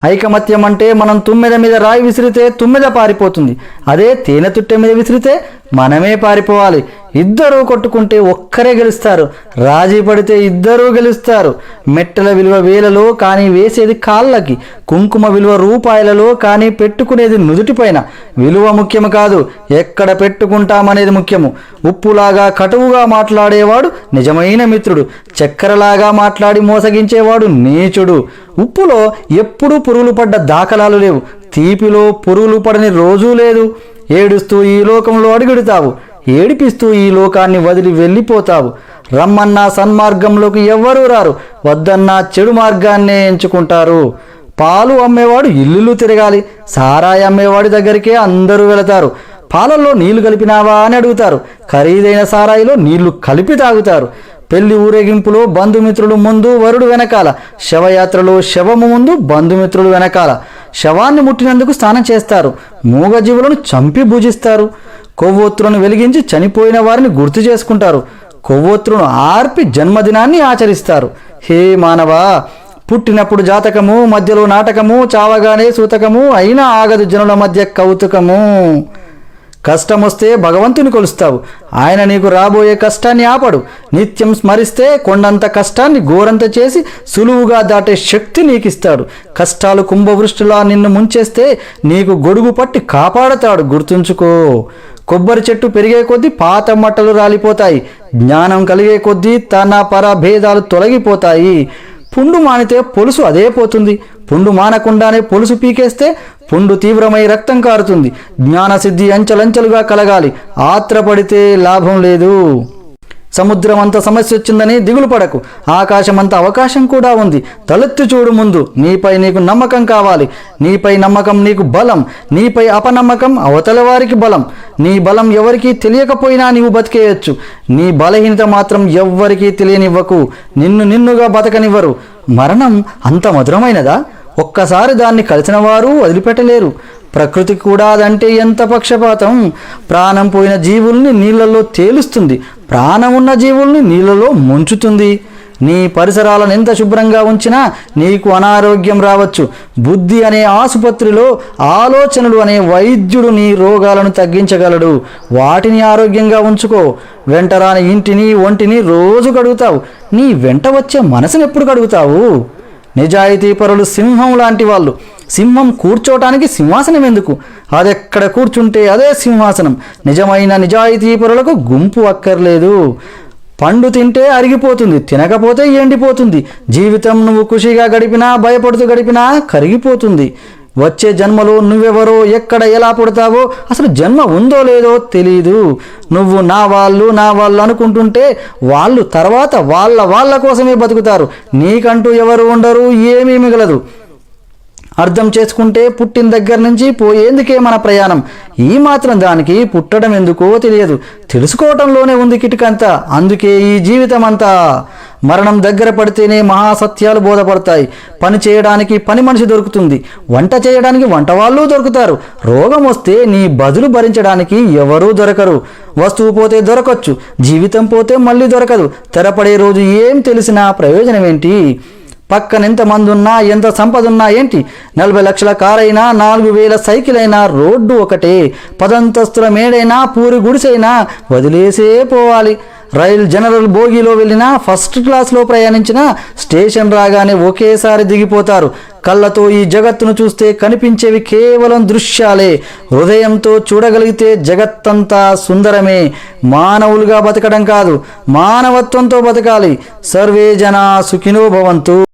ఐకమత్యం అంటే మనం తుమ్మెద మీద రాయి విసిరితే తుమ్మెద పారిపోతుంది. అదే తేనె తుట్టె మీద విసిరితే మనమే పారిపోవాలి. ఇద్దరూ కొట్టుకుంటే ఒక్కరే గెలుస్తారు. రాజీ పడితే ఇద్దరూ గెలుస్తారు. మెట్టల విలువ వేలలో కానీ వేసేది కాళ్ళకి, కుంకుమ విలువ రూపాయలలో కానీ పెట్టుకునేది నుదుటిపైన. విలువ ముఖ్యము కాదు, ఎక్కడ పెట్టుకుంటామనేది ముఖ్యము. ఉప్పులాగా కటువుగా మాట్లాడేవాడు నిజమైన మిత్రుడు. చక్కెరలాగా మాట్లాడి మోసగించేవాడు నీచుడు. ఉప్పులో ఎప్పుడూ పురుగులు పడ్డ దాఖలాలు లేవు. తీపిలో పురుగులు పడని రోజూ లేదు. ఏడుస్తూ ఈ లోకంలో అడుగుడుతావు, ఏడిపిస్తూ ఈ లోకాన్ని వదిలి వెళ్ళిపోతావు. రమ్మన్నా సన్మార్గంలోకి ఎవ్వరూ రారు, వద్దన్నా చెడు మార్గాన్నే ఎంచుకుంటారు. పాలు అమ్మేవాడు ఇల్లులు తిరగాలి, సారాయి అమ్మేవాడి దగ్గరికే అందరూ వెళతారు. పాలల్లో నీళ్లు కలిపినావా అని అడుగుతారు, ఖరీదైన సారాయిలో నీళ్లు కలిపి తాగుతారు. పెళ్లి ఊరేగింపులో బంధుమిత్రులు ముందు, వరుడు వెనకాల. శవయాత్రలో శవము ముందు, బంధుమిత్రులు వెనకాల. శవాన్ని ముట్టినందుకు స్నానం చేస్తారు. మూగజీవులను చంపి భుజిస్తారు. కొవ్వొత్తులను వెలిగించి చనిపోయిన వారిని గుర్తు చేసుకుంటారు. కొవ్వొత్తులను ఆర్పి జన్మదినాన్ని ఆచరిస్తారు. హే మానవా, పుట్టినప్పుడు జాతకము, మధ్యలో నాటకము, చావగానే సూతకము, అయినా ఆగదు జనుల మధ్య కౌతుకము. కష్టమొస్తే భగవంతుని కొలుస్తావు, ఆయన నీకు రాబోయే కష్టాన్ని ఆపడు. నిత్యం స్మరిస్తే కొండంత కష్టాన్ని గోరంత చేసి సులువుగా దాటే శక్తి నీకిస్తాడు. కష్టాలు కుంభవృష్టిలా నిన్ను ముంచేస్తే నీకు గొడుగు పట్టి కాపాడతాడు, గుర్తుంచుకో. కొబ్బరి చెట్టు పెరిగే కొద్దీ పాత మట్టలు రాలిపోతాయి. జ్ఞానం కలిగే కొద్దీ తన పర భేదాలు తొలగిపోతాయి. పుండు మానితే పొలుసు అదే పోతుంది. పుండు మానకుండానే పొలుసు పీకేస్తే పుండు తీవ్రమై రక్తం కారుతుంది. జ్ఞానసిద్ధి అంచెలంచెలుగా కలగాలి, ఆత్రపడితే లాభం లేదు. సముద్రం అంత సమస్య వచ్చిందని దిగులు పడకు, ఆకాశమంత అవకాశం కూడా ఉంది. తలెత్తి చూడు ముందు. నీపై నీకు నమ్మకం కావాలి. నీపై నమ్మకం నీకు బలం, నీపై అపనమ్మకం అవతల వారికి బలం. నీ బలం ఎవరికీ తెలియకపోయినా నీవు బతికేయచ్చు. నీ బలహీనత మాత్రం ఎవ్వరికీ తెలియనివ్వకు. నిన్నుగా బతకనివ్వరు. మరణం అంత మధురమైనదా? ఒక్కసారి దాన్ని కలిసిన వారు వదిలిపెట్టలేరు. ప్రకృతి కూడా అదంటే ఎంత పక్షపాతం. ప్రాణం పోయిన జీవుల్ని నీళ్లలో తేలుస్తుంది, ప్రాణం ఉన్న జీవుల్ని నీళ్లలో ముంచుతుంది. నీ పరిసరాలను ఎంత శుభ్రంగా ఉంచినా నీకు అనారోగ్యం రావచ్చు. బుద్ధి అనే ఆసుపత్రిలో ఆలోచనలు అనే వైద్యుడు నీ రోగాలను తగ్గించగలడు. వాటిని ఆరోగ్యంగా ఉంచుకో. వెంటరాని ఇంటిని ఒంటిని రోజు కడుగుతావు, నీ వెంట వచ్చే మనసును ఎప్పుడు కడుగుతావు? నిజాయితీ పరులు సింహం లాంటి వాళ్ళు. సింహం కూర్చోటానికి సింహాసనం ఎందుకు? అదెక్కడ కూర్చుంటే అదే సింహాసనం. నిజమైన నిజాయితీ పరులకు గుంపు అక్కర్లేదు. పండు తింటే అరిగిపోతుంది, తినకపోతే ఎండిపోతుంది. జీవితం నువ్వు ఖుషిగా గడిపినా, భయపడుతూ గడిపినా కరిగిపోతుంది. వచ్చే జన్మలో నువ్వెవరో, ఎక్కడ, ఎలా పుడతావో, అసలు జన్మ ఉందో లేదో తెలీదు. నువ్వు నా వాళ్ళు అనుకుంటుంటే వాళ్ళు తర్వాత వాళ్ళ కోసమే బతుకుతారు. నీకంటూ ఎవరు ఉండరు, ఏమీ మిగలదు. అర్థం చేసుకుంటే పుట్టిన దగ్గర నుంచి పోయేందుకే మన ప్రయాణం. ఈ మాత్రం దానికి పుట్టడం ఎందుకో తెలియదు. తెలుసుకోవటంలోనే ఉంది కిటికంతా. అందుకే ఈ జీవితం అంతా. మరణం దగ్గర పడితేనే మహాసత్యాలు బోధపడతాయి. పని చేయడానికి పని మనిషి దొరుకుతుంది, వంట చేయడానికి వంట వాళ్ళు దొరుకుతారు. రోగం వస్తే నీ బదులు భరించడానికి ఎవరూ దొరకరు. వస్తువు పోతే దొరకచ్చు, జీవితం పోతే మళ్ళీ దొరకదు. తెరపడే రోజు ఏం తెలిసినా ప్రయోజనం ఏంటి? పక్కన ఎంతమంది ఉన్నా, ఎంత సంపద ఉన్నా ఏంటి? 40 లక్షల కారైనా, 4000 సైకిల్ అయినా రోడ్డు ఒకటే. 10 అంతస్తుల మేడైనా, పూరి గుడిసైనా వదిలేసే పోవాలి. రైలు జనరల్ బోగిలో వెళ్ళినా, ఫస్ట్ క్లాస్లో ప్రయాణించినా స్టేషన్ రాగానే ఒకేసారి దిగిపోతారు. కళ్ళతో ఈ జగత్తును చూస్తే కనిపించేవి కేవలం దృశ్యాలే. హృదయంతో చూడగలిగితే జగత్తంతా సుందరమే. మానవులుగా బతకడం కాదు, మానవత్వంతో బతకాలి. సర్వే జనా సుఖినో భవంతు.